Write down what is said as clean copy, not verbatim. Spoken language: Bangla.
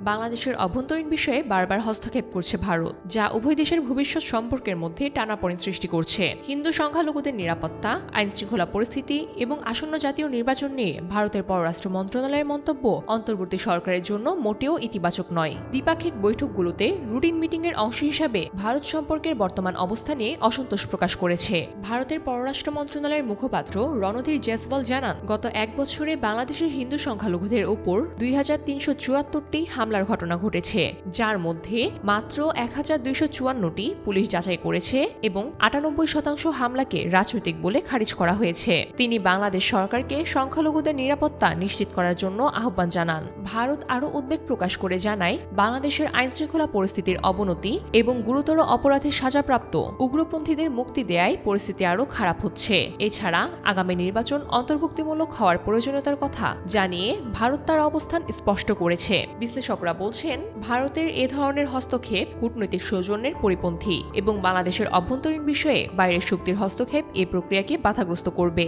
বাংলাদেশের অভ্যন্তরীণ বিষয়ে বারবার হস্তক্ষেপ করছে ভারত, যা উভয় দেশের ভবিষ্যৎ সম্পর্কের মধ্যে টানাপোড়েন সৃষ্টি করছে। হিন্দু সংখ্যালঘুদের নিরাপত্তা, আইনশৃঙ্খলা পরিস্থিতি এবং আসন্ন জাতীয় নির্বাচন নিয়ে ভারতের পররাষ্ট্র মন্ত্রণালয়ের মন্তব্য অন্তর্বর্তী সরকারের জন্য মোটেও ইতিবাচক নয়। দ্বিপাক্ষিক বৈঠকগুলোতে রুটিন মিটিংয়ের অংশ হিসাবে ভারত সম্পর্কের বর্তমান অবস্থা নিয়ে অসন্তোষ প্রকাশ করেছে। ভারতের পররাষ্ট্র মন্ত্রণালয়ের মুখপাত্র রণধীর জয়সওয়াল জানান, গত এক বছরে বাংলাদেশের হিন্দু সংখ্যালঘুদের উপর 2374টি হামলার ঘটনা ঘটেছে, যার মধ্যে মাত্র 1254টি পুলিশ যাচাই করেছে এবং 98% হামলাকে রাজনৈতিক বলে খারিজ করা হয়েছে। তিনি বাংলাদেশ সরকারকে সংখ্যালঘুদের নিরাপত্তা নিশ্চিত করার জন্য আহ্বান জানান। ভারত আরও উদ্বেগ প্রকাশ করে জানায়, বাংলাদেশের আইনশৃঙ্খলা পরিস্থিতির অবনতি এবং গুরুতর অপরাধে সাজাপ্রাপ্ত উগ্রপন্থীদের মুক্তি দেয়ায় পরিস্থিতি আরও খারাপ হচ্ছে। এছাড়া আগামী নির্বাচন অন্তর্ভুক্তিমূলক হওয়ার প্রয়োজনীয়তার কথা জানিয়ে ভারত তার অবস্থান স্পষ্ট করেছে। বিশ্লেষকরা বলছেন, ভারতের এ ধরনের হস্তক্ষেপ কূটনৈতিক সৌজন্যের পরিপন্থী এবং বাংলাদেশের অভ্যন্তরীণ বিষয়ে বাইরের শক্তির হস্তক্ষেপ এই প্রক্রিয়াকে বাধাগ্রস্ত করবে।